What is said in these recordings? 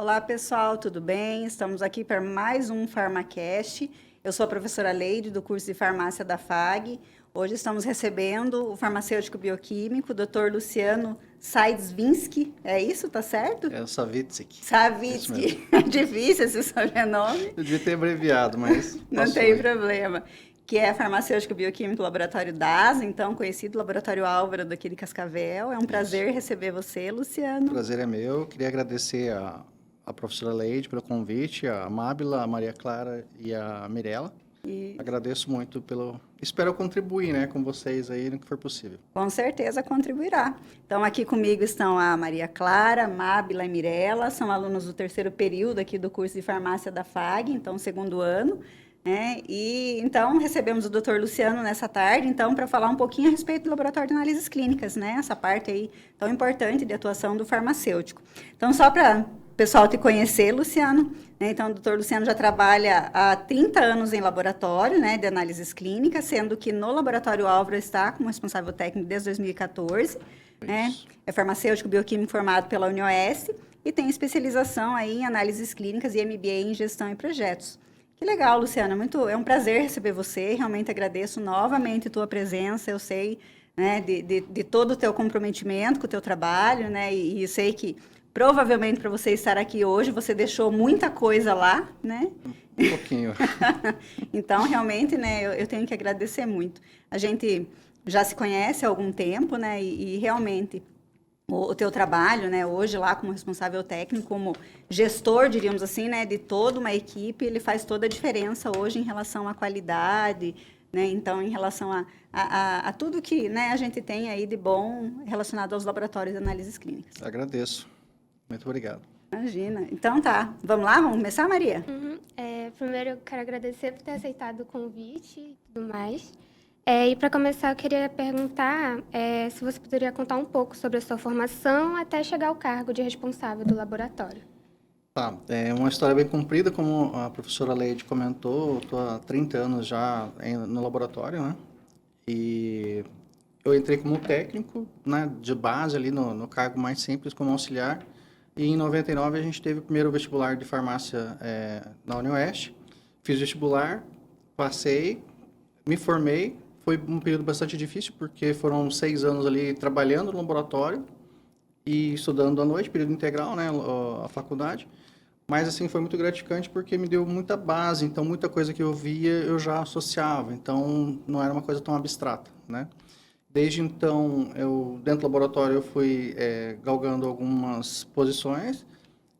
Olá, pessoal, tudo bem? Estamos aqui para mais um PharmaCast. Eu sou a professora Leide, do curso de farmácia da FAG. Hoje estamos recebendo o farmacêutico bioquímico, Dr. Luciano Saidsvinsky. É isso, tá certo? É o Savitsky. Isso mesmo. Savitsky. É difícil esse sobrenome. Eu devia ter abreviado, mas Não passou tem aí. problema. Que é farmacêutico bioquímico Laboratório DAS, então conhecido Laboratório Álvaro daqui de Cascavel. É um prazer receber você, O Luciano. prazer é meu. Queria agradecer a professora Leide pelo convite, a Mábila, a Maria Clara e a Mirella. Agradeço muito pelo... Espero contribuir, né, com vocês aí no que for possível. Com certeza contribuirá. Então, aqui comigo estão a Maria Clara, Mábila e Mirella, são alunos do terceiro período aqui do curso de farmácia da FAG, então, segundo ano, né? E, então, recebemos o Dr. Luciano nessa tarde, então, para falar um pouquinho a respeito do laboratório de análises clínicas, né? Essa parte aí tão importante de atuação do farmacêutico. Então, só para o pessoal te conhecer, Luciano, né? Então, o Dr. Luciano já trabalha há 30 anos em laboratório, né, de análises clínicas, sendo que no Laboratório Álvaro está como responsável técnico desde 2014, né? É farmacêutico bioquímico formado pela UniOeste e tem especialização aí em análises clínicas e MBA em gestão e projetos. Que legal, Luciana, é um prazer receber você, realmente agradeço novamente a tua presença, eu sei, né, de todo o teu comprometimento com o teu trabalho, né, e sei que provavelmente para você estar aqui hoje, você deixou muita coisa lá, né? Um pouquinho. Então, realmente, né, eu tenho que agradecer muito. A gente já se conhece há algum tempo, né, e realmente o teu trabalho, né, hoje lá como responsável técnico, como gestor, diríamos assim, né, de toda uma equipe, ele faz toda a diferença hoje em relação à qualidade, né, então em relação a tudo que, né, a gente tem aí de bom relacionado aos laboratórios de análises clínicas. Agradeço. Muito obrigado. Imagina. Então tá, vamos lá, vamos começar, Maria? Primeiro, eu quero agradecer por ter aceitado o convite e tudo mais. E para começar, eu queria perguntar se você poderia contar um pouco sobre a sua formação até chegar ao cargo de responsável do laboratório. Tá, é uma história bem comprida, como a professora Leide comentou, eu estou há 30 anos já no laboratório, né? E eu entrei como técnico, né, de base ali no cargo mais simples, como auxiliar. E em 99 a gente teve o primeiro vestibular de farmácia na UniOeste. Fiz vestibular, passei, me formei. Foi um período bastante difícil, porque foram 6 anos ali trabalhando no laboratório e estudando à noite, período integral, né, a faculdade. Mas, assim, foi muito gratificante porque me deu muita base. Então, muita coisa que eu via, eu já associava. Então, não era uma coisa tão abstrata, né? Desde então, dentro do laboratório, eu fui galgando algumas posições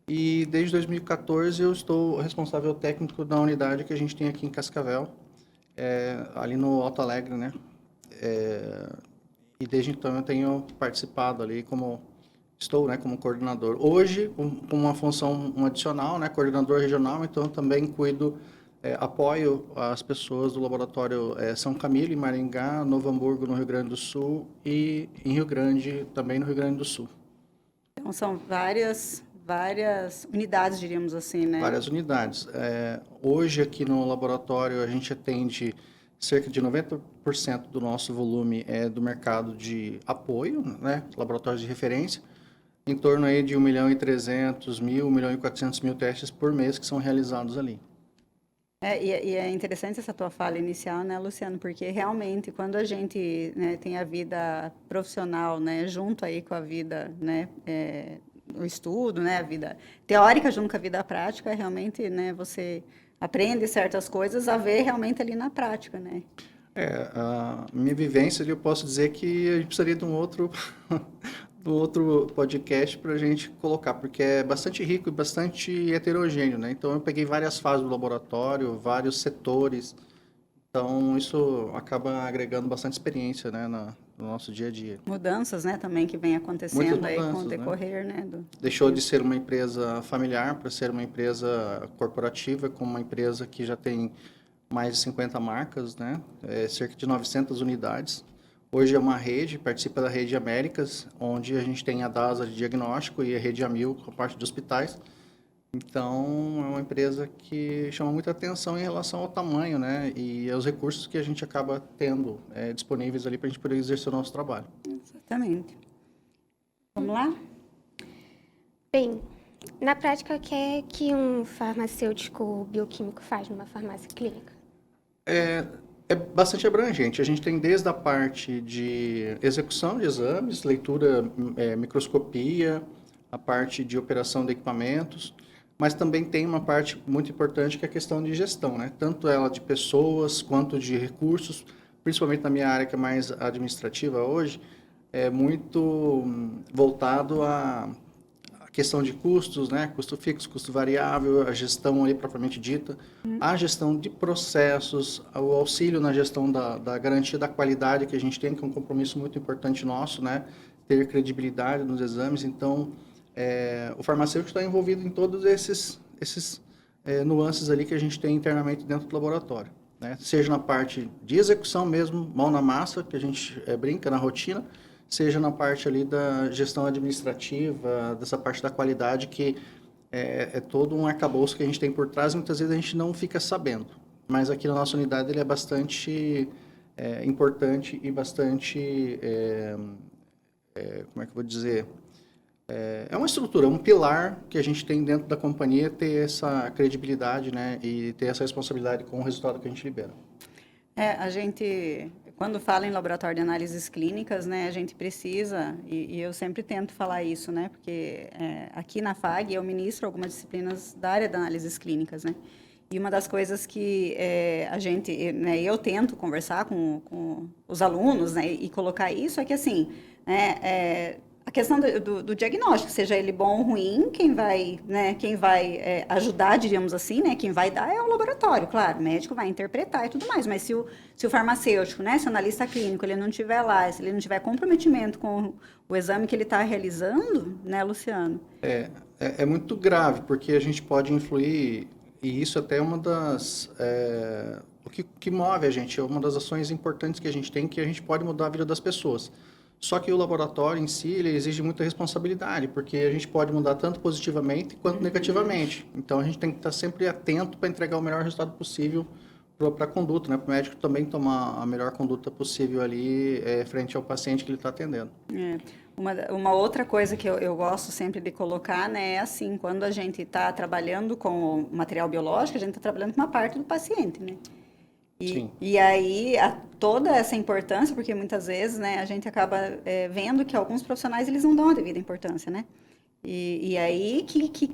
e desde 2014 eu estou responsável técnico da unidade que a gente tem aqui em Cascavel, ali no Alto Alegre, né? E desde então eu tenho participado ali estou, né, como coordenador. Hoje, com uma função adicional, né, coordenador regional, então eu também apoio as pessoas do laboratório São Camilo, em Maringá, Novo Hamburgo, no Rio Grande do Sul, e em Rio Grande, também no Rio Grande do Sul. Então, são várias unidades, diríamos assim, né? Várias unidades. Hoje, aqui no laboratório, a gente atende cerca de 90% do nosso volume do mercado de apoio, né, laboratórios de referência, em torno aí de 1.300.000, 1.400.000 testes por mês que são realizados ali. E é interessante essa tua fala inicial, né, Luciano? Porque realmente, quando a gente, né, tem a vida profissional, né, junto aí com a vida, né, o estudo, né, a vida teórica junto com a vida prática, realmente, né, você aprende certas coisas a ver realmente ali na prática, né? A minha vivência, eu posso dizer que a gente precisaria de um outro, de um outro podcast para a gente colocar, porque é bastante rico e bastante heterogêneo, né? Então, eu peguei várias fases do laboratório, vários setores, então isso acaba agregando bastante experiência, né, no nosso dia a dia. Mudanças, né, também que vem Muitas acontecendo aí com o mudanças, né? decorrer, né, do Deixou de tempo. ser uma empresa familiar para ser uma empresa corporativa, com uma empresa que já tem mais de 50 marcas, né? Cerca de 900 unidades. Hoje é uma rede, participa da Rede Américas, onde a gente tem a DASA de diagnóstico e a Rede Amil, com a parte de hospitais. Então, é uma empresa que chama muita atenção em relação ao tamanho, né? E aos recursos que a gente acaba tendo disponíveis ali para a gente poder exercer o nosso trabalho. Exatamente. Vamos lá? Bem, Na prática, o que é que um farmacêutico bioquímico faz numa farmácia clínica? É bastante abrangente. A gente tem desde a parte de execução de exames, leitura, microscopia, a parte de operação de equipamentos, mas também tem uma parte muito importante que é a questão de gestão, né? Tanto ela de pessoas quanto de recursos, principalmente na minha área que é mais administrativa hoje, é muito voltado a questão de custos, né? Custo fixo, custo variável, a gestão ali propriamente dita, a gestão de processos, o auxílio na gestão da garantia da qualidade que a gente tem, que é um compromisso muito importante nosso, né? Ter credibilidade nos exames. Então, o farmacêutico está envolvido em todos esses nuances ali que a gente tem internamente dentro do laboratório, né? Seja na parte de execução mesmo, mão na massa, que a gente brinca na rotina, seja na parte ali da gestão administrativa, dessa parte da qualidade, que é todo um arcabouço que a gente tem por trás e muitas vezes a gente não fica sabendo. Mas aqui na nossa unidade ele é bastante importante e bastante, como é que eu vou dizer? É uma estrutura, um pilar que a gente tem dentro da companhia, ter essa credibilidade, né, e ter essa responsabilidade com o resultado que a gente libera. A gente, quando fala em laboratório de análises clínicas, né, a gente precisa, e eu sempre tento falar isso, né, porque aqui na FAG eu ministro algumas disciplinas da área de análises clínicas, né, e uma das coisas que a gente, né, eu tento conversar com os alunos, né, e colocar isso é que, assim, a questão do diagnóstico, seja ele bom ou ruim, quem vai, né, ajudar, diríamos assim, né, quem vai dar é o laboratório, claro, o médico vai interpretar e tudo mais, mas se o farmacêutico, né, se o analista clínico, ele não estiver lá, se ele não tiver comprometimento com o exame que ele está realizando, né, Luciano? É muito grave, porque a gente pode influir, e isso até é uma das... o que move a gente, é uma das ações importantes que a gente tem, que a gente pode mudar a vida das pessoas. Só que o laboratório em si, ele exige muita responsabilidade, porque a gente pode mudar tanto positivamente quanto negativamente. Então, a gente tem que estar sempre atento para entregar o melhor resultado possível para a conduta, né? Para o médico também tomar a melhor conduta possível ali frente ao paciente que ele está atendendo. Uma outra coisa que eu gosto sempre de colocar, né, é assim, quando a gente está trabalhando com o material biológico, a gente está trabalhando com uma parte do paciente, né? E aí, toda essa importância, porque muitas vezes, né, a gente acaba vendo que alguns profissionais, eles não dão a devida importância, né? E aí que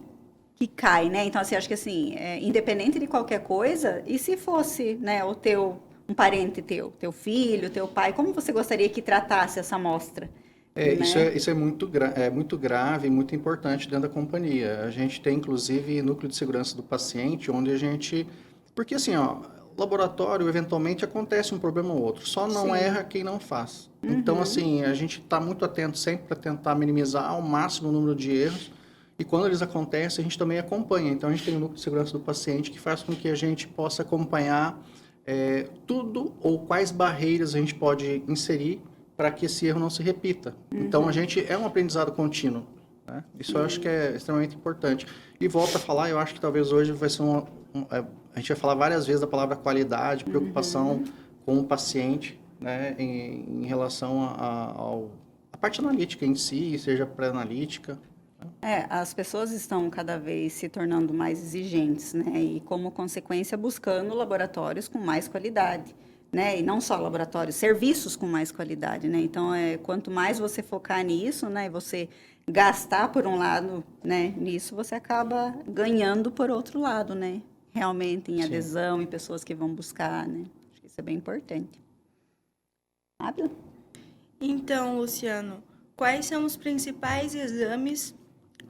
cai, né? Então, assim, acho que assim, independente de qualquer coisa, e se fosse, né, um parente teu filho, teu pai, como você gostaria que tratasse essa amostra? Né? Isso é muito grave e muito importante dentro da companhia. A gente tem, inclusive, núcleo de segurança do paciente, onde a gente... Porque, assim, ó, laboratório, eventualmente, acontece um problema ou outro. Só não erra quem não faz. Então, assim, a gente está muito atento sempre para tentar minimizar ao máximo o número de erros. E quando eles acontecem, a gente também acompanha. Então, a gente tem o núcleo de segurança do paciente que faz com que a gente possa acompanhar tudo ou quais barreiras a gente pode inserir para que esse erro não se repita. Então, a gente é um aprendizado contínuo, né? Isso eu acho que é extremamente importante. E volto a falar, eu acho que talvez hoje vai ser a gente vai falar várias vezes da palavra qualidade, preocupação com o paciente, né, em relação à parte analítica em si, seja pré-analítica. As pessoas estão cada vez se tornando mais exigentes, né? E como consequência buscando laboratórios com mais qualidade, né? E não só laboratórios, serviços com mais qualidade, né? Então, quanto mais você focar nisso, né? E você gastar por um lado, né? Nisso você acaba ganhando por outro lado, né? Realmente em adesão, em pessoas que vão buscar, né? Acho que isso é bem importante. Ábila? Então, Luciano, quais são os principais exames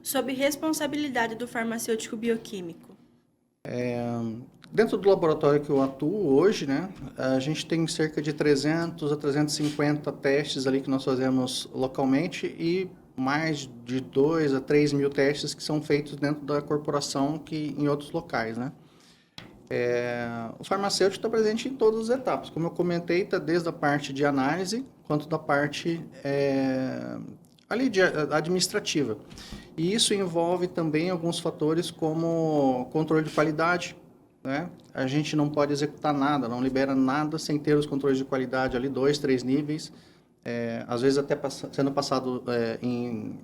sob responsabilidade do farmacêutico bioquímico? Dentro do laboratório que eu atuo hoje, né, a gente tem cerca de 300 a 350 testes ali que nós fazemos localmente e mais de 2 a 3 mil testes que são feitos dentro da corporação que em outros locais, né? O farmacêutico está presente em todas as etapas. Como eu comentei, está desde a parte de análise quanto da parte ali administrativa. E isso envolve também alguns fatores como controle de qualidade, né? A gente não pode executar nada, não libera nada sem ter os controles de qualidade ali, 2, 3 níveis, às vezes até sendo passado em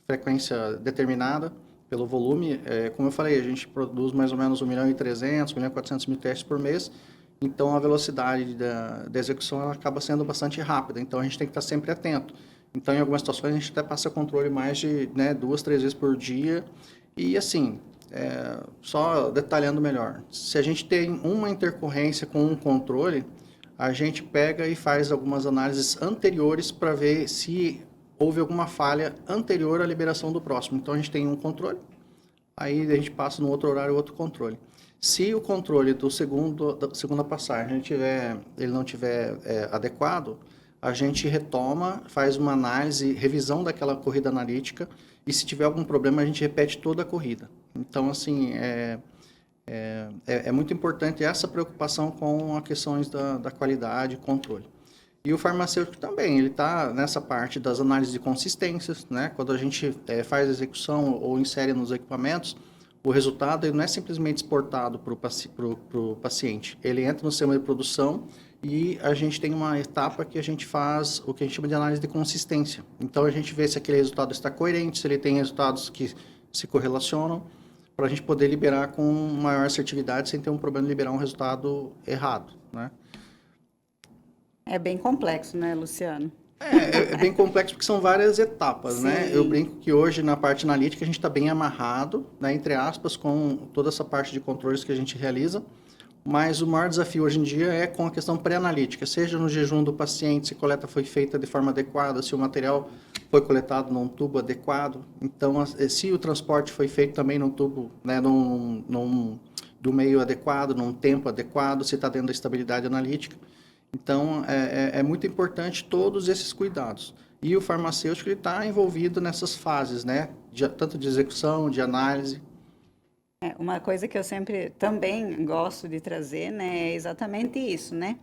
frequência determinada, pelo volume. Como eu falei, a gente produz mais ou menos 1.300.000, 1.400.000 testes por mês, então a velocidade da execução ela acaba sendo bastante rápida, então a gente tem que estar sempre atento. Então, em algumas situações, a gente até passa controle mais de 2, 3 vezes por dia. E, assim, só detalhando melhor, se a gente tem uma intercorrência com um controle, a gente pega e faz algumas análises anteriores para ver se houve alguma falha anterior à liberação do próximo. Então, a gente tem um controle, aí a gente passa no outro horário outro controle. Se o controle da segunda passagem ele não tiver adequado, a gente retoma, faz uma análise, revisão daquela corrida analítica, e se tiver algum problema, a gente repete toda a corrida. Então, assim, é muito importante essa preocupação com as questões da qualidade e controle. E o farmacêutico também, ele está nessa parte das análises de consistências, né? Quando a gente faz a execução ou insere nos equipamentos, o resultado ele não é simplesmente exportado para o paciente. Ele entra no sistema de produção e a gente tem uma etapa que a gente faz o que a gente chama de análise de consistência. Então, a gente vê se aquele resultado está coerente, se ele tem resultados que se correlacionam, para a gente poder liberar com maior assertividade sem ter um problema de liberar um resultado errado, né? É bem complexo, né, Luciano? É bem complexo porque são várias etapas, Sim. né? Eu brinco que hoje, na parte analítica, a gente está bem amarrado, né, entre aspas, com toda essa parte de controles que a gente realiza, mas o maior desafio hoje em dia é com a questão pré-analítica, seja no jejum do paciente, se a coleta foi feita de forma adequada, se o material foi coletado num tubo adequado. Então, se o transporte foi feito também num tubo, né, do meio adequado, num tempo adequado, se está dentro da estabilidade analítica. Então, é muito importante todos esses cuidados. E o farmacêutico está envolvido nessas fases, né? Tanto de execução, de análise. Uma coisa que eu sempre também gosto de trazer, né, é exatamente isso, né?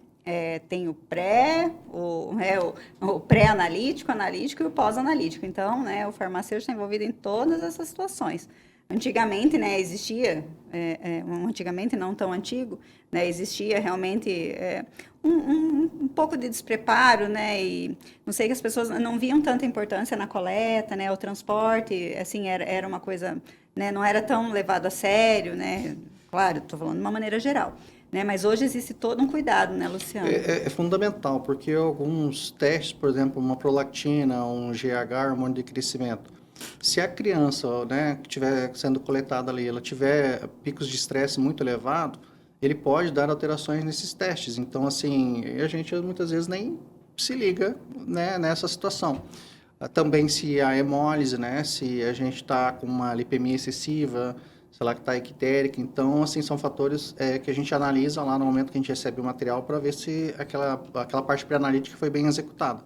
Tem o pré-analítico, analítico e o pós-analítico. Então, né, o farmacêutico está envolvido em todas essas situações. Antigamente, né, existia, antigamente não tão antigo, né, existia realmente um pouco de despreparo, né, e não sei que as pessoas não viam tanta importância na coleta, né, o transporte, assim, era uma coisa, né, não era tão levado a sério, né, claro, estou falando de uma maneira geral, né, mas hoje existe todo um cuidado, né, Luciano? É fundamental, porque alguns testes, por exemplo, uma prolactina, um GH, hormônio de crescimento, se a criança, né, que estiver sendo coletada ali, ela tiver picos de estresse muito elevado, ele pode dar alterações nesses testes. Então, assim, a gente muitas vezes nem se liga, né, nessa situação. Também se a hemólise, né, se a gente está com uma lipemia excessiva, se ela está ictérica. Então, assim, são fatores que a gente analisa lá no momento que a gente recebe o material para ver se aquela parte pré-analítica foi bem executada.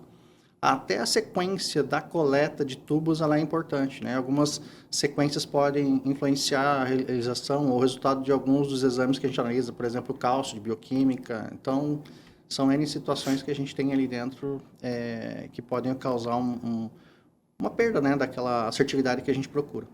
Até a sequência da coleta de tubos ela é importante, né? Algumas sequências podem influenciar a realização ou o resultado de alguns dos exames que a gente analisa, por exemplo, cálcio de bioquímica. Então, são N situações que a gente tem ali dentro que podem causar uma perda, né, daquela assertividade que a gente procura.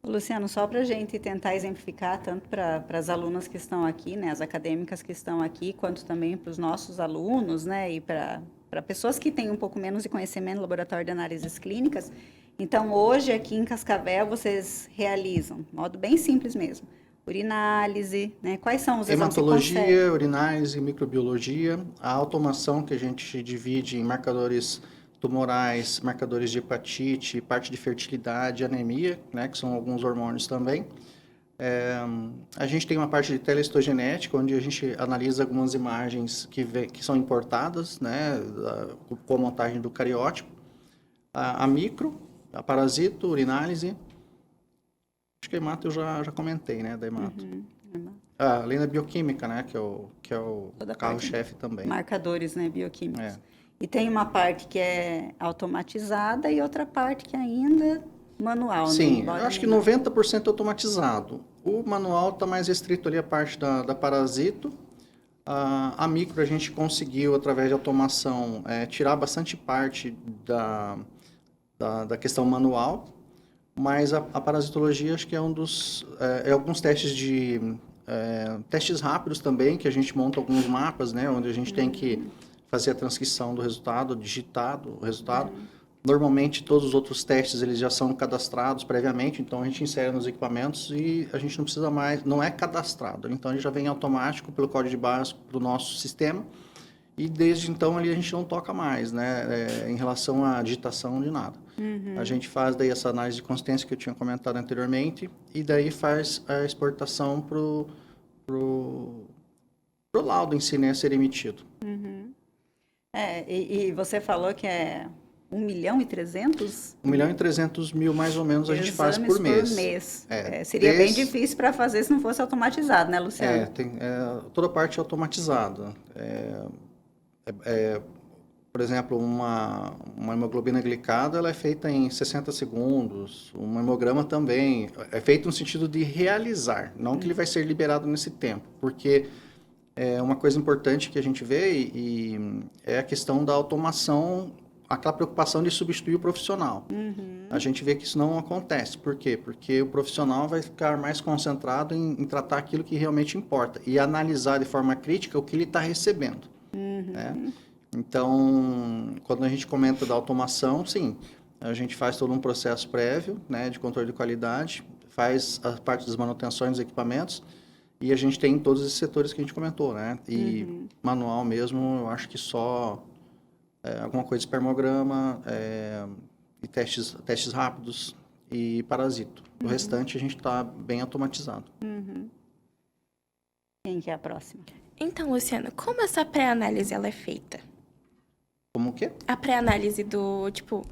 Luciano, só para a gente tentar exemplificar, tanto para as alunas que estão aqui, né, as acadêmicas que estão aqui, quanto também para os nossos alunos, né, e para pessoas que têm um pouco menos de conhecimento no laboratório de análises clínicas. Então, hoje, aqui em Cascavel, vocês realizam, de modo bem simples mesmo, urinálise, né? Quais são os exames que hematologia, urinálise, microbiologia, a automação que a gente divide em marcadores tumorais, marcadores de hepatite, parte de fertilidade, anemia, né, que são alguns hormônios também. A gente tem uma parte de telehistogenética, onde a gente analisa algumas imagens que são importadas, né, com a montagem do cariótipo. A micro, a parasito, urinálise. Acho que a hemato eu já comentei, né, da hemato. Além da bioquímica, né, que é o carro-chefe também. Marcadores, né, bioquímicos. E tem uma parte que é automatizada e outra parte que ainda manual, sim, né? eu acho que 90% automatizado. O manual está mais restrito ali a parte da parasito. A micro a gente conseguiu, através de automação, tirar bastante parte da questão manual, mas a parasitologia acho que é um dos... alguns testes testes rápidos também, que a gente monta alguns mapas, né, onde a gente tem que fazer a transcrição do resultado, digitado o resultado, Normalmente, todos os outros testes eles já são cadastrados previamente, então a gente insere nos equipamentos e a gente não precisa mais, não é cadastrado. Então, ele já vem automático pelo código de barras para o nosso sistema e desde então ali a gente não toca mais, né, em relação à digitação de nada. A gente faz daí essa análise de consistência que eu tinha comentado anteriormente e daí faz a exportação pro laudo em si, né, a ser emitido. E você falou que é 1.300.000? 1.300.000 mais ou menos a gente faz por mês. Seria bem difícil para fazer se não fosse automatizado, né, Luciano? Toda parte automatizada. Por exemplo, uma hemoglobina glicada ela é feita em 60 segundos, um hemograma também. É feito no sentido de realizar, não que ele vai ser liberado nesse tempo, porque uma coisa importante que a gente vê e é a questão da automação, aquela preocupação de substituir o profissional. A gente vê que isso não acontece. Por quê? Porque o profissional vai ficar mais concentrado em tratar aquilo que realmente importa e analisar de forma crítica o que ele está recebendo. Né? Então, quando a gente comenta da automação, sim, a gente faz todo um processo prévio, né, de controle de qualidade, faz a parte das manutenções dos equipamentos e a gente tem todos esses setores que a gente comentou, né? E manual mesmo, eu acho que só alguma coisa de espermograma e testes rápidos e parasito. O restante a gente está bem automatizado. Quem que é a próxima? Então, Luciana, como essa pré-análise ela é feita? Como o quê? A pré-análise do, tipo,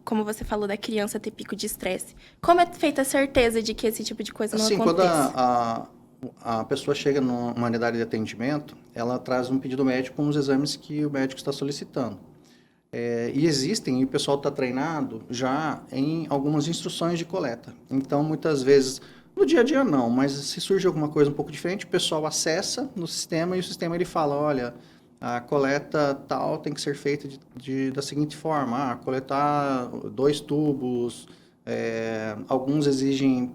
como você falou da criança ter pico de estresse. Como é feita a certeza de que esse tipo de coisa não Assim, acontece? quando a pessoa chega numa unidade de atendimento, ela traz um pedido médico com os exames que o médico está solicitando. E existem, e o pessoal está treinado já em algumas instruções de coleta. Então, muitas vezes, no dia a dia não, mas se surge alguma coisa um pouco diferente, o pessoal acessa no sistema e o sistema ele fala, olha, a coleta tal tem que ser feita da seguinte forma, coletar 2 tubos, alguns exigem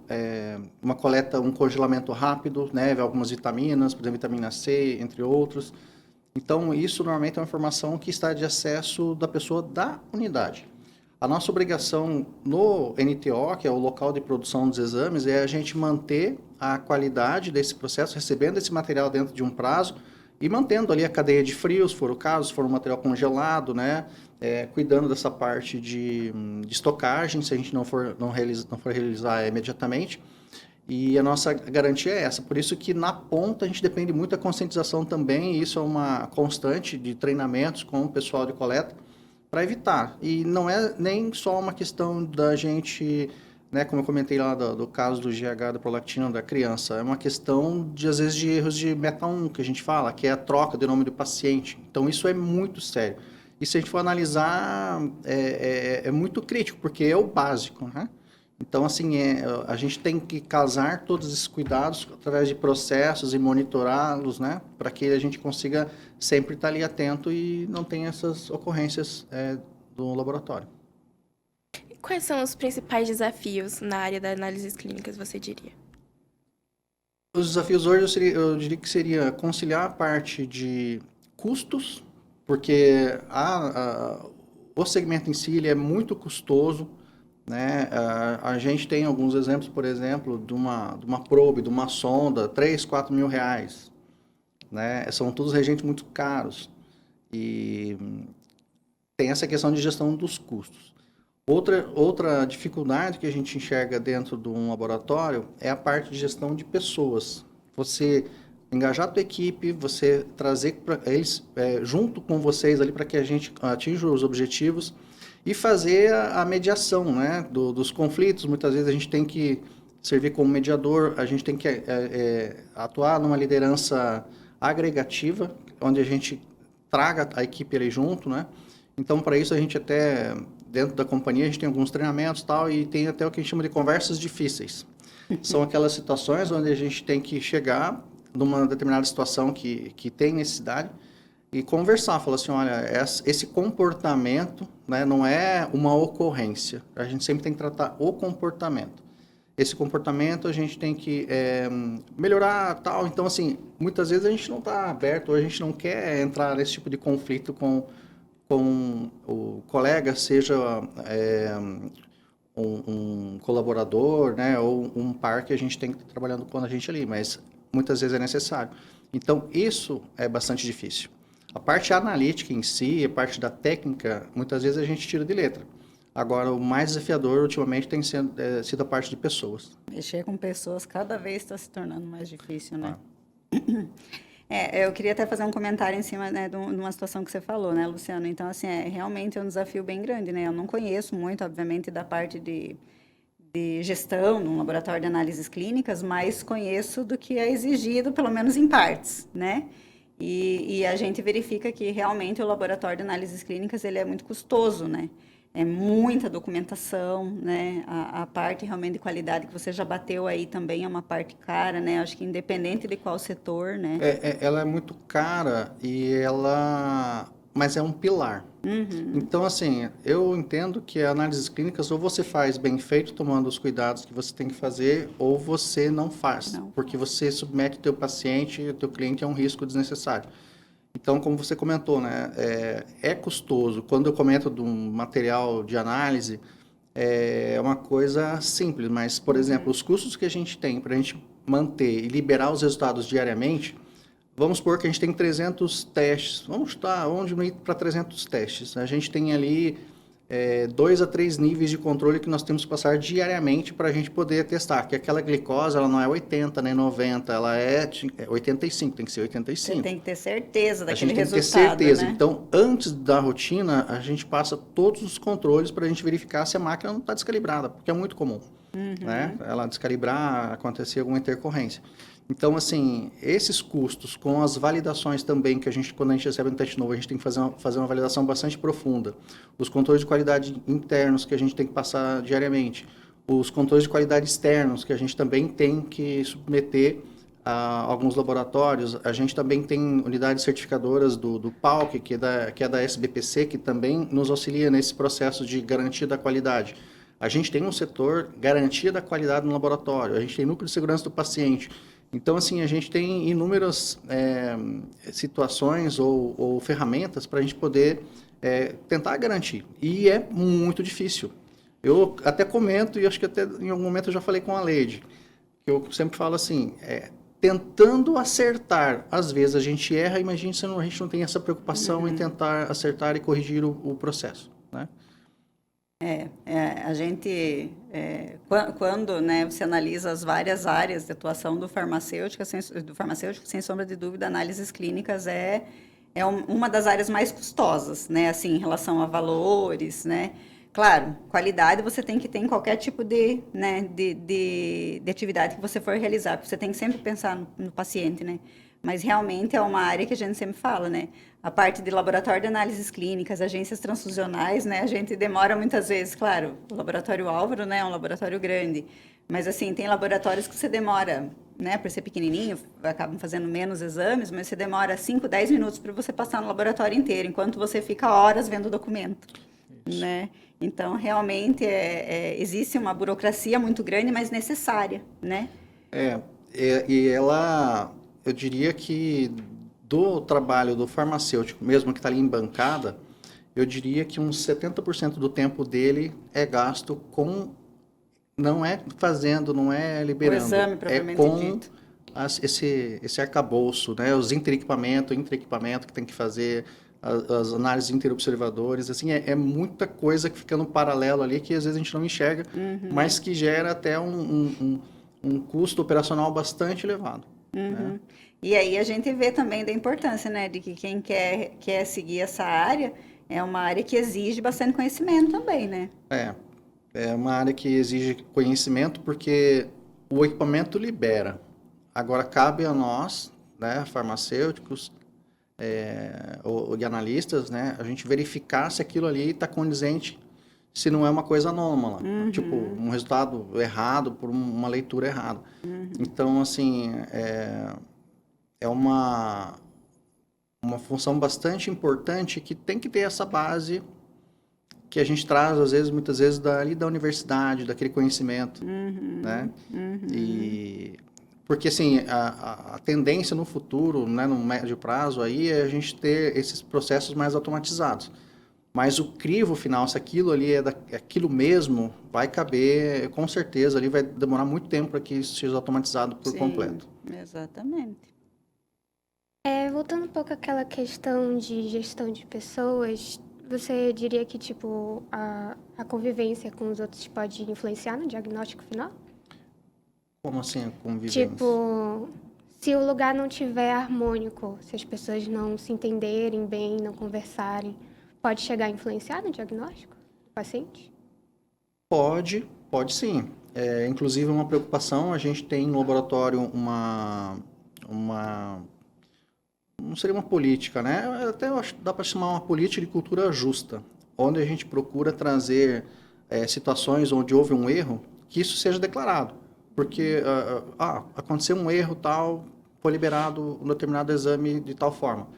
uma coleta, um congelamento rápido, né, algumas vitaminas, por exemplo, vitamina C, entre outros. Então, isso normalmente é uma informação que está de acesso da pessoa da unidade. A nossa obrigação no NTO, que é o local de produção dos exames, é a gente manter a qualidade desse processo, recebendo esse material dentro de um prazo e mantendo ali a cadeia de frio, se for o caso, se for um material congelado, né? Cuidando dessa parte de estocagem, se a gente não for realizar imediatamente. E a nossa garantia é essa. Por isso que na ponta a gente depende muito da conscientização também, e isso é uma constante de treinamentos com o pessoal de coleta, para evitar. E não é nem só uma questão da gente, né, como eu comentei lá do caso do GH, da prolactina da criança, é uma questão, às vezes, de erros de meta 1, que a gente fala, que é a troca de nome do paciente. Então, isso é muito sério. E se a gente for analisar, é muito crítico, porque é o básico, né? Então, assim, a gente tem que casar todos esses cuidados através de processos e monitorá-los, né? Para que a gente consiga sempre estar ali atento e não tenha essas ocorrências do laboratório. Quais são os principais desafios na área das análises clínicas, você diria? Os desafios hoje eu diria que seria conciliar a parte de custos, porque o segmento em si ele é muito custoso, né? A gente tem alguns exemplos, por exemplo, de uma probe, de uma sonda, 3, 4 mil reais. Né? São todos reagentes muito caros. E tem essa questão de gestão dos custos. Outra dificuldade que a gente enxerga dentro de um laboratório é a parte de gestão de pessoas. Você engajar a tua equipe, você trazer para eles junto com vocês ali para que a gente atinja os objetivos e fazer a mediação, né, dos conflitos. Muitas vezes a gente tem que servir como mediador, a gente tem que atuar numa liderança agregativa, onde a gente traga a equipe ali junto, né? Então, para isso, a gente até, dentro da companhia, a gente tem alguns treinamentos e tal, e tem até o que a gente chama de conversas difíceis. São aquelas situações onde a gente tem que chegar numa determinada situação que tem necessidade e conversar, falar assim, olha, esse comportamento, né, não é uma ocorrência. A gente sempre tem que tratar o comportamento. Esse comportamento a gente tem que melhorar, tal. Então, assim, muitas vezes a gente não está aberto, ou a gente não quer entrar nesse tipo de conflito com com o colega, seja um colaborador, né, ou um par que a gente tem que estar trabalhando com a gente ali, mas muitas vezes é necessário. Então, isso é bastante difícil. A parte analítica em si, a parte da técnica, muitas vezes a gente tira de letra. Agora, o mais desafiador, ultimamente, tem sido a parte de pessoas. Mexer com pessoas cada vez está se tornando mais difícil, né? Ah. Eu queria até fazer um comentário em cima, né, de uma situação que você falou, né, Luciano? Então, assim, realmente é um desafio bem grande, né? Eu não conheço muito, obviamente, da parte de gestão num laboratório de análises clínicas, mas conheço do que é exigido, pelo menos em partes, né? E a gente verifica que realmente o laboratório de análises clínicas ele é muito custoso, né? É muita documentação, né? A parte realmente de qualidade que você já bateu aí também é uma parte cara, né? Acho que independente de qual setor, né? Ela é muito cara mas é um pilar. Então, assim, eu entendo que análises clínicas ou você faz bem feito, tomando os cuidados que você tem que fazer, ou você não faz, porque você submete o teu paciente, o teu cliente a um risco desnecessário. Então, como você comentou, né, é custoso. Quando eu comento de um material de análise, é uma coisa simples, mas, por exemplo, os custos que a gente tem para a gente manter e liberar os resultados diariamente, vamos supor que a gente tem 300 testes, vamos diminuir para 300 testes. A gente tem ali 2 a 3 níveis de controle que nós temos que passar diariamente para a gente poder testar, que aquela glicose ela não é 80 nem 90, ela é 85, tem que ser 85. Você tem que ter certeza A daquele gente tem que ter resultado, certeza. né? Então, antes da rotina, a gente passa todos os controles para a gente verificar se a máquina não está descalibrada, porque é muito comum, né? Ela descalibrar, acontecer alguma intercorrência. Então, assim, esses custos com as validações também, que a gente, quando a gente recebe um teste novo, a gente tem que fazer uma validação bastante profunda. Os controles de qualidade internos que a gente tem que passar diariamente. Os controles de qualidade externos que a gente também tem que submeter a alguns laboratórios. A gente também tem unidades certificadoras do PALC, que é da SBPC, que também nos auxilia nesse processo de garantia da qualidade. A gente tem um setor garantia da qualidade no laboratório, a gente tem núcleo de segurança do paciente. Então, assim, a gente tem inúmeras situações ou ferramentas para a gente poder tentar garantir. E é muito difícil. Eu até comento, e acho que até em algum momento eu já falei com a Leide, que eu sempre falo assim, tentando acertar, às vezes a gente erra, imagine se a gente não tem essa preocupação em tentar acertar e corrigir o processo, né? A gente, quando, né, você analisa as várias áreas de atuação do farmacêutico, sem sombra de dúvida, análises clínicas uma das áreas mais custosas, né, assim, em relação a valores, né. Claro, qualidade você tem que ter em qualquer tipo de atividade que você for realizar, porque você tem que sempre pensar no paciente, né. Mas realmente é uma área que a gente sempre fala, né? A parte de laboratório de análises clínicas, agências transfusionais, né? A gente demora muitas vezes, claro, o laboratório Álvaro, né? É um laboratório grande. Mas, assim, tem laboratórios que você demora, né? Por ser pequenininho, acabam fazendo menos exames, mas você demora 5, 10 minutos para você passar no laboratório inteiro, enquanto você fica horas vendo o documento, né? Então, realmente, existe uma burocracia muito grande, mas necessária, né? E ela... Eu diria que do trabalho do farmacêutico, mesmo que está ali em bancada, eu diria que uns 70% do tempo dele é gasto com... Não é fazendo, não é liberando. O exame, propriamente dito. Esse arcabouço, né? Os inter-equipamento que tem que fazer, as análises interobservadores, assim, é muita coisa que fica no paralelo ali que às vezes a gente não enxerga, mas que gera até um custo operacional bastante elevado. Né? E aí a gente vê também da importância, né, de que quem quer seguir essa área é uma área que exige bastante conhecimento também, né? É uma área que exige conhecimento porque o equipamento libera. Agora cabe a nós, né, farmacêuticos ou analistas, né, a gente verificar se aquilo ali está condizente, se não é uma coisa anômala, tipo um resultado errado por uma leitura errada. Então, assim, é uma função bastante importante que tem que ter essa base que a gente traz, muitas vezes, da universidade, daquele conhecimento, né? Porque, assim, a tendência no futuro, né, no médio prazo, aí, é a gente ter esses processos mais automatizados. Mas o crivo final, se aquilo ali é aquilo mesmo, vai caber, com certeza, ali vai demorar muito tempo para que isso seja automatizado por Sim, completo. exatamente. Voltando um pouco àquela questão de gestão de pessoas, você diria que, tipo, a convivência com os outros pode influenciar no diagnóstico final? Como assim a convivência? Tipo, se o lugar não tiver harmônico, se as pessoas não se entenderem bem, não conversarem, pode chegar a influenciar no diagnóstico do paciente? Pode sim. Inclusive, uma preocupação, a gente tem no laboratório não seria uma política, né? Até eu acho que dá para chamar uma política de cultura justa, onde a gente procura trazer situações onde houve um erro, que isso seja declarado. Porque, aconteceu um erro tal, foi liberado um determinado exame de tal forma.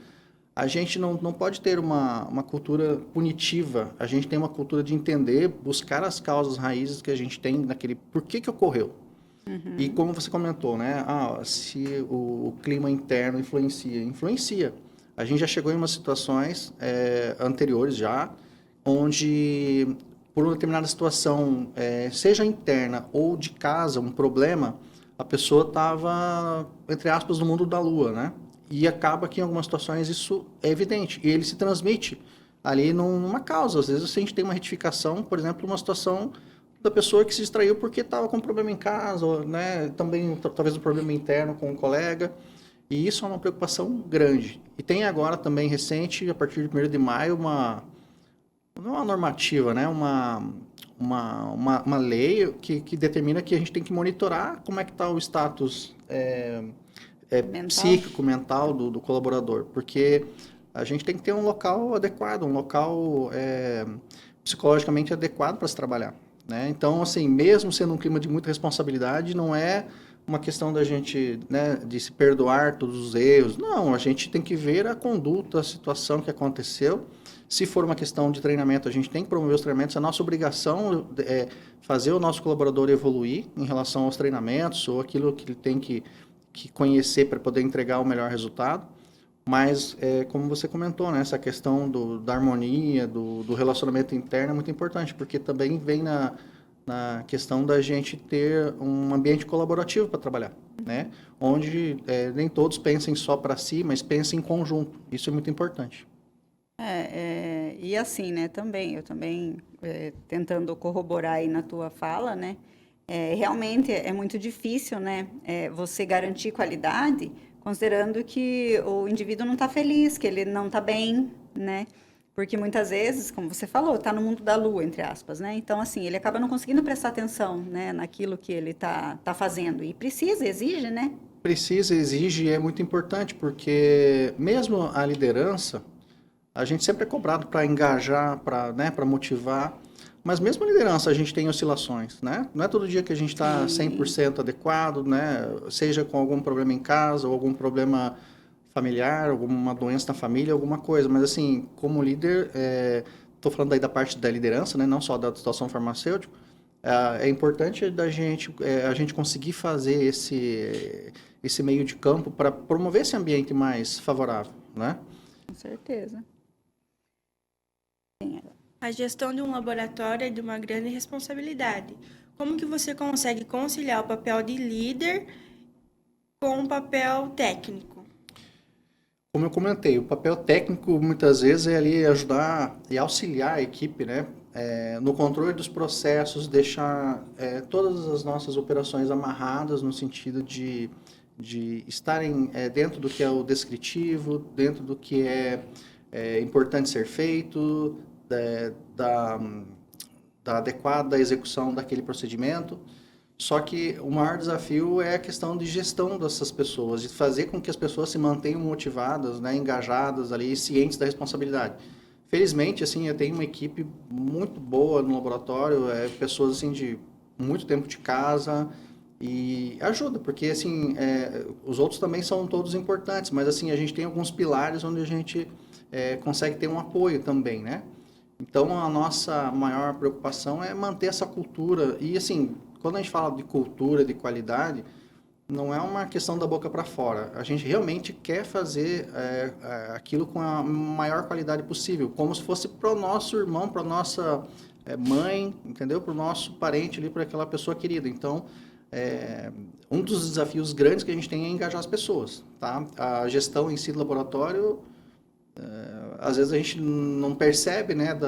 A gente não pode ter uma cultura punitiva, a gente tem uma cultura de entender, buscar as causas raízes que a gente tem naquele por que ocorreu. E como você comentou, né? Se o clima interno influencia. A gente já chegou em umas situações anteriores já, onde por uma determinada situação, seja interna ou de casa, um problema, a pessoa estava, entre aspas, no mundo da lua, né? E acaba que em algumas situações isso é evidente. E ele se transmite ali numa causa. Às vezes a gente tem uma retificação, por exemplo, uma situação da pessoa que se distraiu porque estava com um problema em casa, ou, né? Também talvez um problema interno com um colega. E isso é uma preocupação grande. E tem agora também recente, a partir de 1º de maio, não é uma normativa, né? Uma lei que determina que a gente tem que monitorar como é que está o status Mental. psíquico, mental do colaborador, porque a gente tem que ter um local adequado, um local psicologicamente adequado para se trabalhar, né? Então, assim, mesmo sendo um clima de muita responsabilidade, não é uma questão da gente, né, de se perdoar todos os erros. Não, a gente tem que ver a conduta, a situação que aconteceu. Se for uma questão de treinamento, a gente tem que promover os treinamentos. A nossa obrigação é fazer o nosso colaborador evoluir em relação aos treinamentos ou aquilo que ele tem que conhecer para poder entregar o melhor resultado. Mas, como você comentou, né, essa questão da harmonia, do relacionamento interno é muito importante, porque também vem na questão da gente ter um ambiente colaborativo para trabalhar, né? Onde nem todos pensem só para si, mas pensem em conjunto. Isso é muito importante. E assim, né, eu também tentando corroborar aí na tua fala, né, realmente é muito difícil, né, você garantir qualidade, considerando que o indivíduo não está feliz, que ele não está bem, né, porque muitas vezes, como você falou, está no mundo da lua, entre aspas, né, então assim, ele acaba não conseguindo prestar atenção, né, naquilo que ele tá fazendo, e precisa, exige, né. Precisa, exige e é muito importante, porque mesmo a liderança, a gente sempre é cobrado para engajar, para, né, para motivar, mas mesmo a liderança a gente tem oscilações, né? Não é todo dia que a gente está 100% adequado, né? Seja com algum problema em casa ou algum problema familiar, alguma doença na família, alguma coisa. Mas assim, como líder, estou falando aí da parte da liderança, né? Não só da situação farmacêutica, é importante a gente conseguir fazer esse meio de campo para promover esse ambiente mais favorável, né? Com certeza. A gestão de um laboratório é de uma grande responsabilidade. Como que você consegue conciliar o papel de líder com o papel técnico? Como eu comentei, o papel técnico muitas vezes é ali ajudar e auxiliar a equipe, né? No controle dos processos, deixar todas as nossas operações amarradas no sentido de estarem dentro do que é o descritivo, dentro do que é importante ser feito, da adequada execução daquele procedimento. Só que o maior desafio é a questão de gestão dessas pessoas, de fazer com que as pessoas se mantenham motivadas, né, engajadas ali, cientes da responsabilidade. Felizmente, assim, eu tenho uma equipe muito boa no laboratório, pessoas assim de muito tempo de casa e ajuda, porque assim, os outros também são todos importantes, mas assim, a gente tem alguns pilares onde a gente consegue ter um apoio também, né? Então, a nossa maior preocupação é manter essa cultura. E, assim, quando a gente fala de cultura, de qualidade, não é uma questão da boca para fora. A gente realmente quer fazer aquilo com a maior qualidade possível, como se fosse para o nosso irmão, para nossa mãe, entendeu? Para o nosso parente ali, para aquela pessoa querida. Então, um dos desafios grandes que a gente tem é engajar as pessoas, tá? A gestão em si do laboratório, às vezes a gente não percebe, né,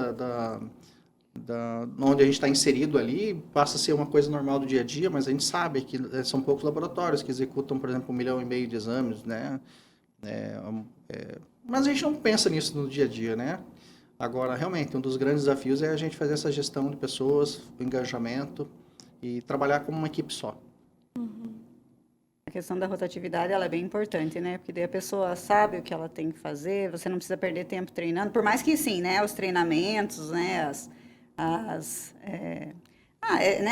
onde a gente está inserido ali, passa a ser uma coisa normal do dia a dia, mas a gente sabe que são poucos laboratórios que executam, por exemplo, 1,5 milhão de exames, né? Mas a gente não pensa nisso no dia a dia, né? Agora, realmente, um dos grandes desafios é a gente fazer essa gestão de pessoas, o engajamento e trabalhar como uma equipe só. A questão da rotatividade, ela é bem importante, né? Porque daí a pessoa sabe o que ela tem que fazer, você não precisa perder tempo treinando, por mais que sim, né? Os treinamentos, né? Né?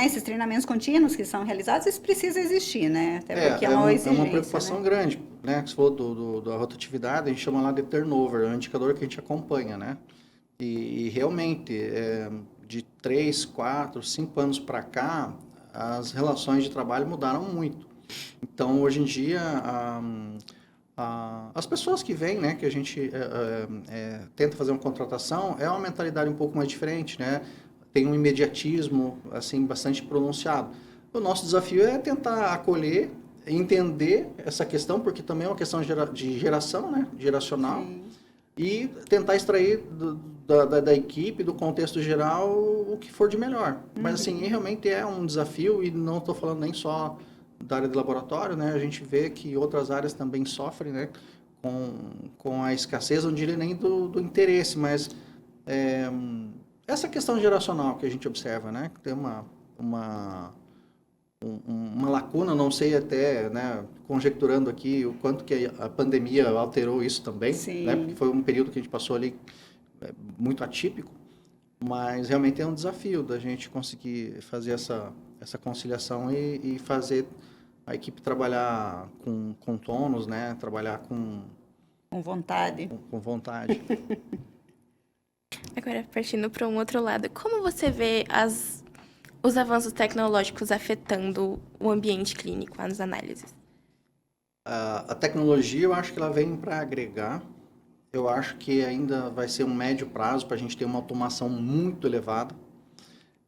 Esses treinamentos contínuos que são realizados, isso precisa existir, né? Até porque é uma exigência, uma preocupação né? grande, né? Você falou da rotatividade, a gente chama lá de turnover, é um indicador que a gente acompanha, né? E realmente, de 3, 4, 5 anos para cá, as relações de trabalho mudaram muito. Então, hoje em dia, as pessoas que vêm, né, que a gente tenta fazer uma contratação, é uma mentalidade um pouco mais diferente, né? Tem um imediatismo, assim, bastante pronunciado. O nosso desafio é tentar acolher, entender essa questão, porque também é uma questão de geração, né? Geracional. Sim. E tentar extrair da equipe, do contexto geral, o que for de melhor. Mas, assim, realmente é um desafio, e não estou falando nem só da área de laboratório, né? A gente vê que outras áreas também sofrem, né? Com a escassez, não diria nem do interesse, mas essa questão geracional que a gente observa, né? Que tem uma lacuna, não sei até, né, conjecturando aqui o quanto que a pandemia alterou isso também, Sim. né? Porque foi um período que a gente passou ali muito atípico, mas realmente é um desafio da gente conseguir fazer essa conciliação e fazer a equipe trabalhar com tônus, né? Trabalhar com vontade. Com vontade. Agora, partindo para um outro lado, como você vê os avanços tecnológicos afetando o ambiente clínico, as análises? A tecnologia, eu acho que ela vem para agregar. Eu acho que ainda vai ser um médio prazo para a gente ter uma automação muito elevada.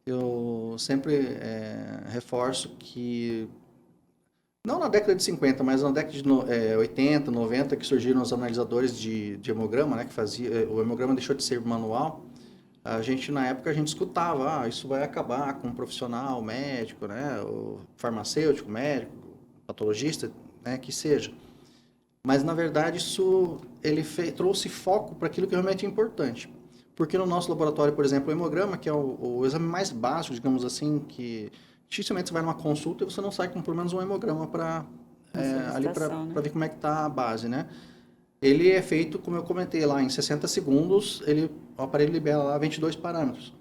Eu sempre reforço que, não na década de 50, mas na década de 80, 90, que surgiram os analisadores de hemograma, né, que fazia, o hemograma deixou de ser manual. Na época, a gente escutava, isso vai acabar com o profissional médico, né, o farmacêutico, médico, patologista, né, que seja. Mas, na verdade, ele trouxe foco para aquilo que realmente é importante. Porque no nosso laboratório, por exemplo, o hemograma, que é o exame mais básico, digamos assim, que dificilmente você vai numa consulta e você não sai com pelo menos um hemograma para ver como é que está a base, né? Ele é feito, como eu comentei lá, em 60 segundos, o aparelho libera lá 22 parâmetros.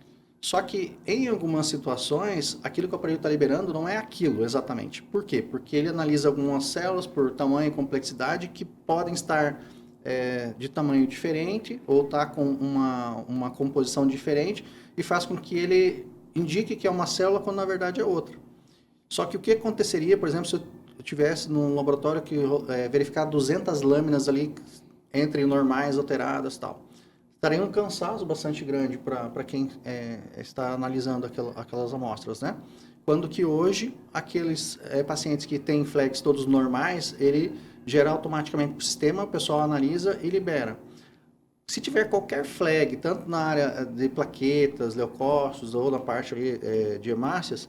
Só que, em algumas situações, aquilo que o aparelho está liberando não é aquilo exatamente. Por quê? Porque ele analisa algumas células por tamanho e complexidade que podem estar de tamanho diferente ou estar com uma composição diferente e faz com que ele indique que é uma célula quando na verdade é outra. Só que o que aconteceria, por exemplo, se eu tivesse num laboratório que verificar 200 lâminas ali entre normais, alteradas e tal? Estaria um cansaço bastante grande para quem está analisando aquelas amostras, né? Quando que hoje, aqueles pacientes que têm flags todos normais, ele gera automaticamente para o sistema, o pessoal analisa e libera. Se tiver qualquer flag, tanto na área de plaquetas, leucócitos ou na parte ali, de hemácias,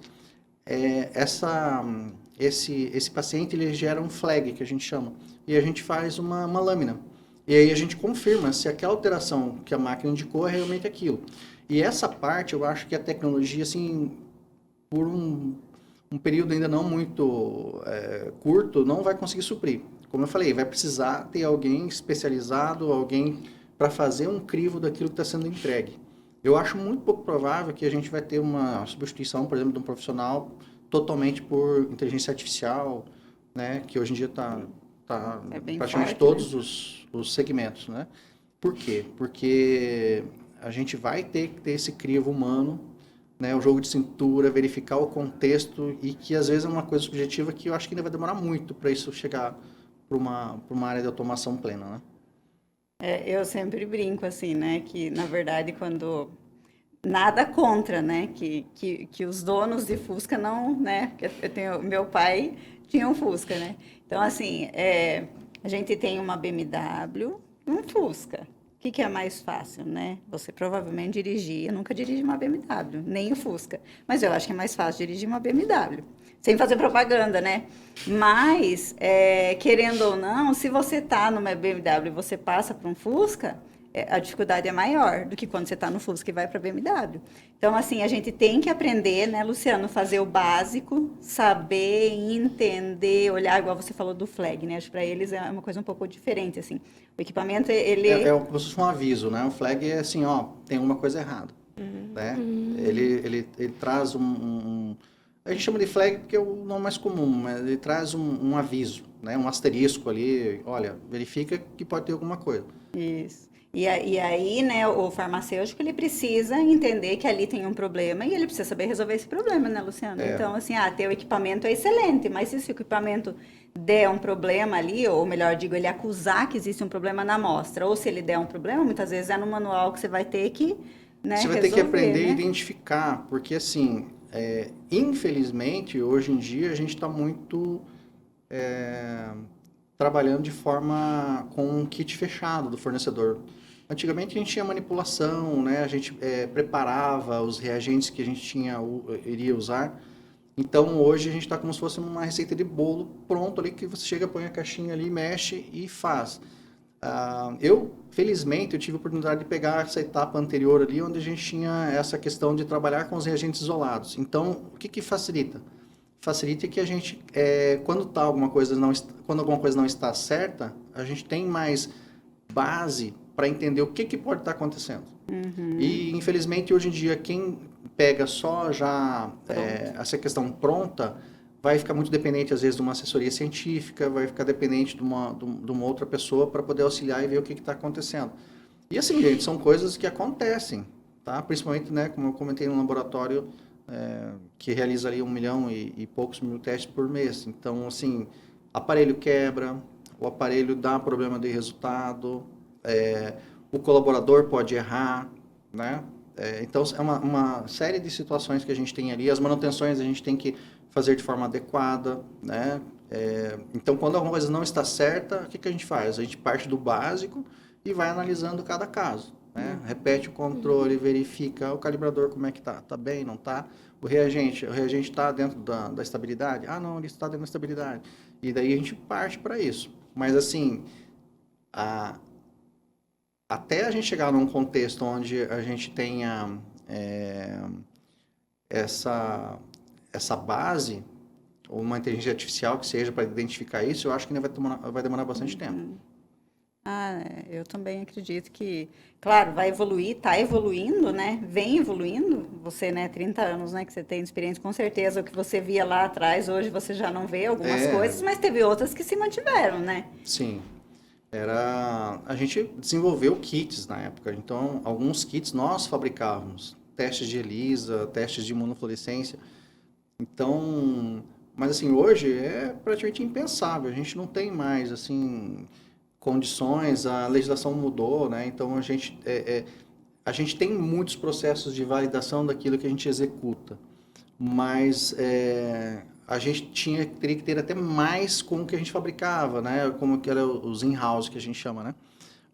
esse paciente ele gera um flag, que a gente chama, e a gente faz uma lâmina. E aí a gente confirma se aquela alteração que a máquina indicou é realmente aquilo. E essa parte, eu acho que a tecnologia, assim, por um período ainda não muito curto, não vai conseguir suprir. Como eu falei, vai precisar ter alguém especializado, alguém para fazer um crivo daquilo que está sendo entregue. Eu acho muito pouco provável que a gente vai ter uma substituição, por exemplo, de um profissional totalmente por inteligência artificial, né, que hoje em dia está praticamente forte, todos, né? os segmentos, né? Por quê? Porque a gente vai ter que ter esse crivo humano né, o jogo de cintura, verificar o contexto e que às vezes é uma coisa subjetiva que eu acho que ainda vai demorar muito para isso chegar para uma área de automação plena, né? Eu sempre brinco assim, né? Que na verdade quando nada contra, né? Que os donos de Fusca não, né? Porque eu tenho, meu pai tinha um Fusca, né? Então assim, a gente tem uma BMW e um Fusca. O que que é mais fácil, né? Você provavelmente dirigir, eu nunca dirigi uma BMW, nem o Fusca, mas eu acho que é mais fácil dirigir uma BMW, sem fazer propaganda, né? Mas, querendo ou não, se você tá numa BMW e você passa para um Fusca, a dificuldade é maior do que quando você está no Fusca e vai para a BMW. Então, assim, a gente tem que aprender, né, Luciano, fazer o básico, saber, entender, olhar, igual você falou do flag, né? Acho que para eles é uma coisa um pouco diferente, assim. O equipamento, ele... Como se fosse um aviso, né? O flag é assim, ó, tem alguma coisa errada, né? Ele traz a gente chama de flag porque é o nome mais comum, mas ele traz um aviso, né? Um asterisco ali, olha, verifica que pode ter alguma coisa. Isso. E aí, né, o farmacêutico, ele precisa entender que ali tem um problema e ele precisa saber resolver esse problema, né, Luciano? Então, assim, ter o equipamento é excelente, mas se esse equipamento der um problema ali, ou melhor, digo, ele acusar que existe um problema na amostra, ou se ele der um problema, muitas vezes é no manual que você vai ter que, né, Você vai ter que aprender a identificar, porque, assim, infelizmente, hoje em dia, a gente está muito trabalhando de forma com um kit fechado do fornecedor. Antigamente a gente tinha manipulação, né? A gente preparava os reagentes que a gente iria usar. Então hoje a gente está como se fosse uma receita de bolo pronto ali que você chega, põe a caixinha ali, mexe e faz. Felizmente, eu tive a oportunidade de pegar essa etapa anterior ali, onde a gente tinha essa questão de trabalhar com os reagentes isolados. Então, o que facilita? Facilita que a gente, quando alguma coisa não está certa, a gente tem mais base para entender o que pode estar acontecendo. E, infelizmente, hoje em dia, quem pega só já essa questão pronta, vai ficar muito dependente, às vezes, de uma assessoria científica, vai ficar dependente de uma outra pessoa para poder auxiliar e ver o que está acontecendo. E, assim, gente, são coisas que acontecem, tá? Principalmente, né, como eu comentei, no laboratório que realiza ali 1 milhão e poucos mil testes por mês. Então, assim, aparelho quebra, o aparelho dá problema de resultado, o colaborador pode errar, né? Então, é uma série de situações que a gente tem ali. As manutenções a gente tem que fazer de forma adequada, né? Então, quando alguma coisa não está certa, o que a gente faz? A gente parte do básico e vai analisando cada caso, né? Repete o controle, verifica o calibrador como é que tá. Tá bem, não tá? O reagente está dentro da estabilidade? Ah, não, ele está dentro da estabilidade. E daí a gente parte para isso. Mas, assim, até a gente chegar num contexto onde a gente tenha essa base, ou uma inteligência artificial que seja para identificar isso, eu acho que ainda vai demorar bastante tempo. Eu também acredito que, claro, vai evoluir, está evoluindo, né? Vem evoluindo. Você, né, 30 anos, né, que você tem experiência, com certeza o que você via lá atrás, hoje você já não vê algumas coisas, mas teve outras que se mantiveram, né? Sim. A gente desenvolveu kits na época, então alguns kits nós fabricávamos, testes de ELISA, testes de imunofluorescência. Então, mas assim, hoje é praticamente impensável, a gente não tem mais, assim, condições, a legislação mudou, né? Então, a gente tem muitos processos de validação daquilo que a gente executa, mas a gente teria que ter até mais com o que a gente fabricava, né? Como que era os in-house que a gente chama, né?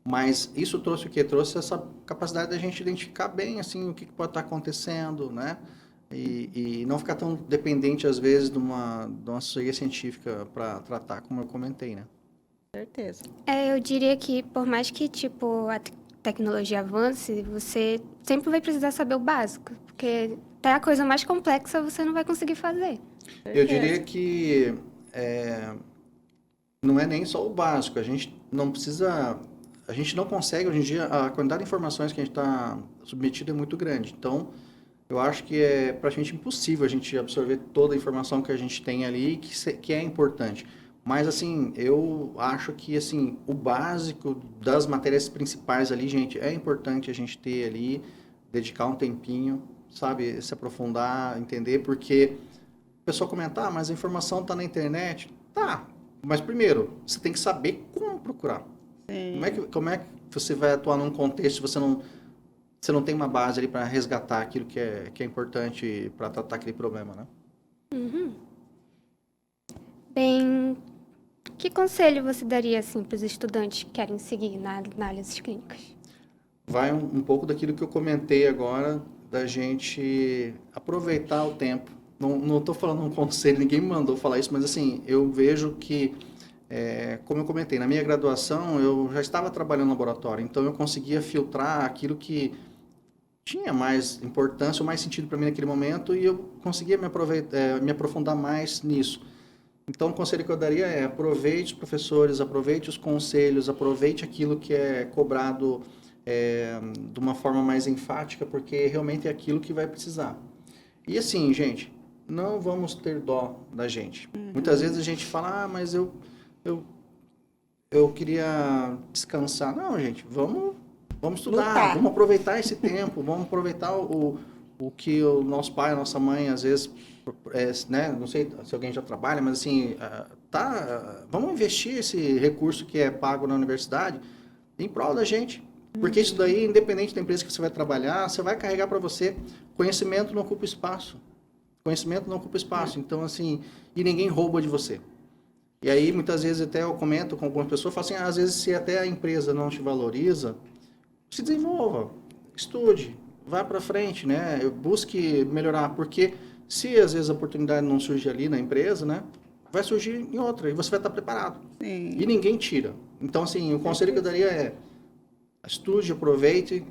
Mas isso trouxe o quê? Trouxe essa capacidade da gente identificar bem, assim, o que pode estar acontecendo, né? E não ficar tão dependente, às vezes, de uma assessoria científica para tratar, como eu comentei, né? Certeza. Eu diria que, por mais que, tipo, a tecnologia avance, você sempre vai precisar saber o básico, porque até a coisa mais complexa você não vai conseguir fazer. Eu diria que não é nem só o básico, a gente não consegue, hoje em dia, a quantidade de informações que a gente está submetido é muito grande, então eu acho que é praticamente impossível a gente absorver toda a informação que a gente tem ali, que é importante. Mas, assim, eu acho que, assim, o básico das matérias principais ali, gente, é importante a gente ter ali, dedicar um tempinho, sabe, se aprofundar, entender, porque o pessoal comenta, ah, mas a informação está na internet. Tá, mas primeiro, você tem que saber como procurar. Como é que você vai atuar num contexto se você não tem uma base ali para resgatar aquilo que é importante para tratar aquele problema, né? Bem, que conselho você daria assim para os estudantes que querem seguir na análises clínicas? Vai um pouco daquilo que eu comentei agora, da gente aproveitar o tempo. Não estou falando um conselho, ninguém me mandou falar isso, mas assim, eu vejo que, como eu comentei, na minha graduação eu já estava trabalhando no laboratório, então eu conseguia filtrar aquilo que tinha mais importância ou mais sentido para mim naquele momento e eu conseguia me aprofundar mais nisso. Então, o conselho que eu daria é aproveite os professores, aproveite os conselhos, aproveite aquilo que é cobrado de uma forma mais enfática, porque realmente é aquilo que vai precisar. E assim, gente, não vamos ter dó da gente. Muitas vezes a gente fala, mas eu queria descansar. Não, gente, vamos estudar, Lutar. vamos aproveitar esse tempo, vamos aproveitar o que o nosso pai, a nossa mãe, às vezes, né, não sei se alguém já trabalha, mas assim, vamos investir esse recurso que é pago na universidade em prol da gente. Porque isso daí, independente da empresa que você vai trabalhar, você vai carregar para você. Conhecimento não ocupa espaço. Conhecimento não ocupa espaço. Então, assim, e ninguém rouba de você. E aí, muitas vezes, até eu comento com algumas pessoas, falo assim, às vezes, se até a empresa não te valoriza, se desenvolva, estude, vá para frente, né? Busque melhorar, porque se às vezes a oportunidade não surge ali na empresa, né? Vai surgir em outra e você vai estar preparado. Sim. E ninguém tira. Então, assim, o conselho que eu daria é estude, aproveite.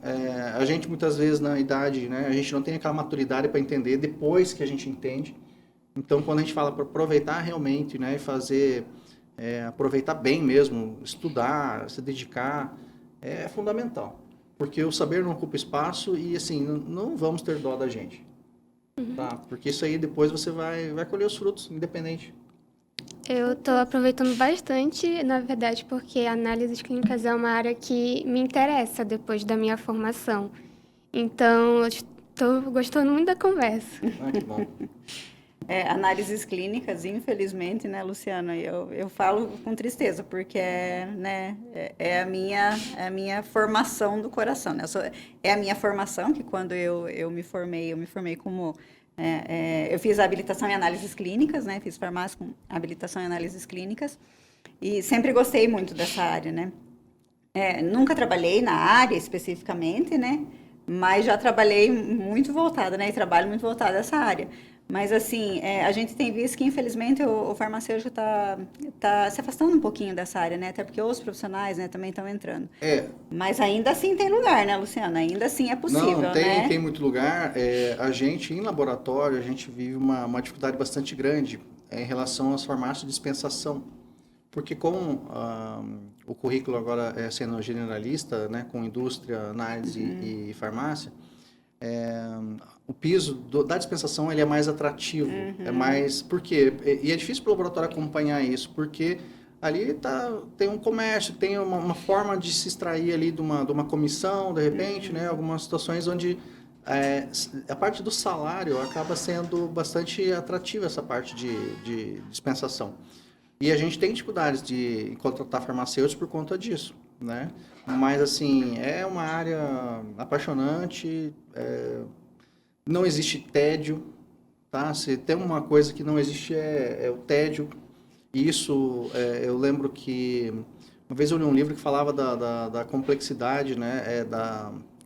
A gente, muitas vezes, na idade, né? A gente não tem aquela maturidade para entender depois que a gente entende. Então, quando a gente fala para aproveitar realmente, né? E fazer, aproveitar bem mesmo, estudar, se dedicar, é fundamental. Porque o saber não ocupa espaço e, assim, não vamos ter dó da gente. Tá? Porque isso aí depois você vai colher os frutos, independente. Eu estou aproveitando bastante, na verdade, porque análises clínicas é uma área que me interessa depois da minha formação. Então, eu estou gostando muito da conversa. Ah, que bom. Análises clínicas, infelizmente, né, Luciana, eu falo com tristeza, porque é a minha formação do coração, né? É a minha formação, que quando eu me formei como... eu fiz a habilitação em análises clínicas, né? Fiz farmácia com habilitação em análises clínicas, e sempre gostei muito dessa área, né? Nunca trabalhei na área especificamente, né? Mas já trabalhei muito voltada, né? E trabalho muito voltada a essa área. Mas, assim, a gente tem visto que, infelizmente, o farmacêutico tá se afastando um pouquinho dessa área, né? Até porque os profissionais, né, também estão entrando. Mas ainda assim tem lugar, né, Luciana? Ainda assim é possível, Não, né? tem muito lugar. A gente, em laboratório, a gente vive uma dificuldade bastante grande em relação às farmácias de dispensação. Porque com o currículo agora sendo generalista, né, com indústria, análise e farmácia, o piso da dispensação ele é mais atrativo, é mais... Por quê? E é difícil para o laboratório acompanhar isso, porque ali tem um comércio, tem uma forma de se extrair ali de uma comissão, de repente, né? Algumas situações onde a parte do salário acaba sendo bastante atrativa, essa parte de dispensação. E a gente tem dificuldades de contratar farmacêuticos por conta disso, né? Mas, assim, é uma área apaixonante, não existe tédio, tá? Se tem uma coisa que não existe é o tédio. E isso, eu lembro que uma vez eu li um livro que falava da complexidade, né?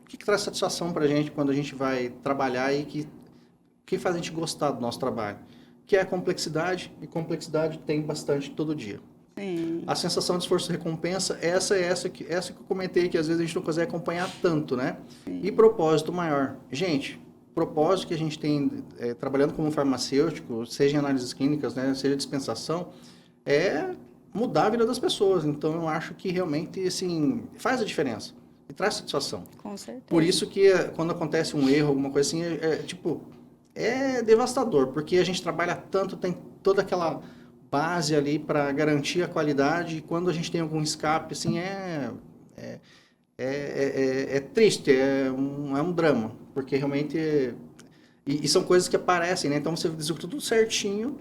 O que traz satisfação para a gente quando a gente vai trabalhar e que faz a gente gostar do nosso trabalho. Que é a complexidade, e complexidade tem bastante todo dia. Sim. A sensação de esforço e recompensa, essa que eu comentei, que às vezes a gente não consegue acompanhar tanto, né? Sim. E propósito maior. Gente, propósito que a gente tem trabalhando como farmacêutico, seja em análises clínicas, né, seja dispensação, é mudar a vida das pessoas. Então, eu acho que realmente, assim, faz a diferença e traz satisfação. Com certeza. Por isso que quando acontece um erro, alguma coisa assim, é devastador, porque a gente trabalha tanto, tem toda aquela base ali para garantir a qualidade, e quando a gente tem algum escape, assim, é triste, é um drama, porque realmente E são coisas que aparecem, né? Então você executa tudo certinho,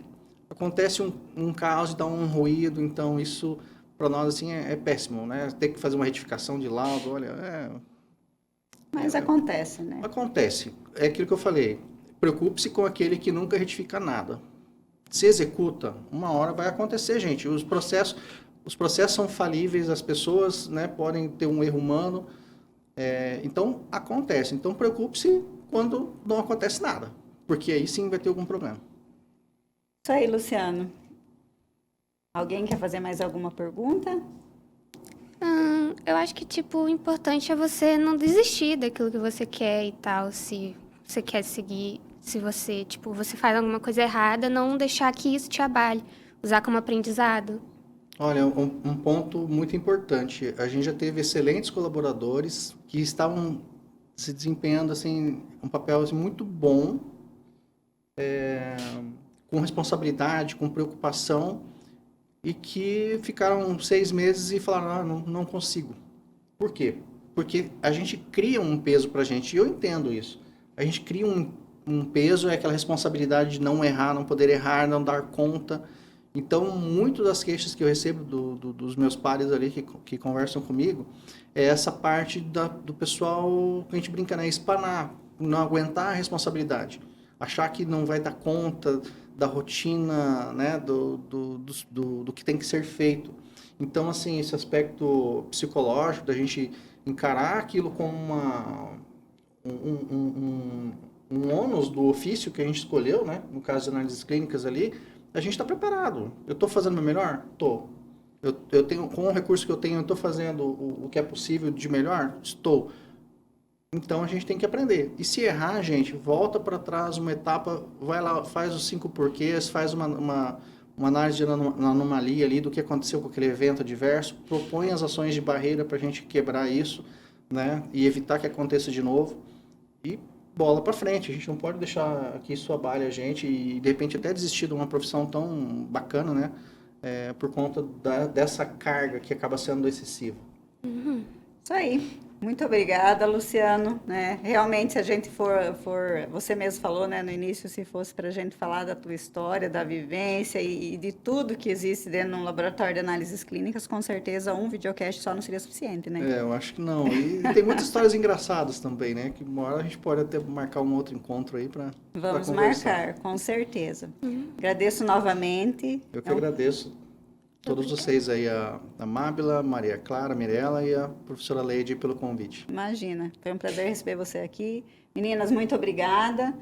acontece um caos, dá um ruído, então isso para nós assim é péssimo, né? Ter que fazer uma retificação de laudo, olha, Mas acontece, né? acontece. É aquilo que eu falei. Preocupe-se com aquele que nunca retifica nada. Se executa, uma hora vai acontecer, gente. Os processos são falíveis, as pessoas, né, podem ter um erro humano. Então, acontece. Então, preocupe-se quando não acontece nada, porque aí sim vai ter algum problema. Isso aí, Luciano. Alguém quer fazer mais alguma pergunta? Eu acho que, tipo, o importante é você não desistir daquilo que você quer e tal. Se você quer seguir, se você, tipo, você faz alguma coisa errada, não deixar que isso te abale. Usar como aprendizado. Olha, um ponto muito importante. A gente já teve excelentes colaboradores que estavam se desempenhando assim um papel assim, muito bom, com responsabilidade, com preocupação, e que ficaram 6 meses e falaram, não consigo. Por quê? Porque a gente cria um peso para a gente, e eu entendo isso. A gente cria um peso, é aquela responsabilidade de não errar, não poder errar, não dar conta. Então, muito das queixas que eu recebo dos meus pares ali que conversam comigo é essa parte do pessoal que a gente brinca, né? Espanar, não aguentar a responsabilidade. Achar que não vai dar conta da rotina, né? Do que tem que ser feito. Então, assim, esse aspecto psicológico da gente encarar aquilo como um ônus do ofício que a gente escolheu, né? No caso de análises clínicas ali, a gente está preparado. Eu estou fazendo o meu melhor? Estou. Eu tenho, com o recurso que eu tenho, eu estou fazendo o que é possível de melhor? Estou. Então a gente tem que aprender. E se errar, gente, volta para trás uma etapa, vai lá, faz os 5 porquês, faz uma análise de anomalia ali do que aconteceu com aquele evento adverso, propõe as ações de barreira para a gente quebrar isso, né? E evitar que aconteça de novo. E bola para frente. A gente não pode deixar que isso abale a gente e de repente até desistir de uma profissão tão bacana, né? Por conta dessa carga que acaba sendo excessiva. Isso aí. Muito obrigada, Luciano. Né? Realmente, se a gente for, você mesmo falou, né, no início, se fosse para a gente falar da tua história, da vivência e de tudo que existe dentro de um laboratório de análises clínicas, com certeza um videocast só não seria suficiente, né? Eu acho que não. E tem muitas histórias engraçadas também, né? Que uma hora a gente pode até marcar um outro encontro aí para Vamos conversar. marcar, com certeza. Agradeço novamente. Eu que agradeço todos vocês aí, a Mábila, a Maria Clara, a Mirella e a professora Leide pelo convite. Imagina, foi um prazer receber você aqui. Meninas, muito obrigada.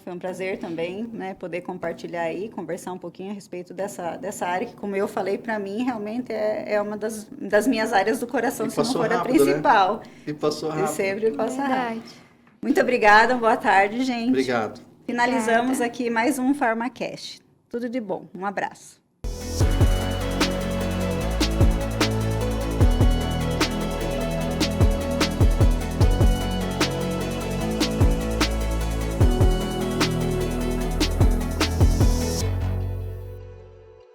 Foi um prazer também, né, poder compartilhar aí, conversar um pouquinho a respeito dessa área que, como eu falei, para mim realmente é uma das minhas áreas do coração, E se não passou for a rápido, né? principal. E passou E rápido. sempre passa rápido. Verdade. Muito obrigada, boa tarde, gente. Obrigado. Finalizamos Obrigada. aqui mais um PharmaCast. Tudo de bom. Um abraço.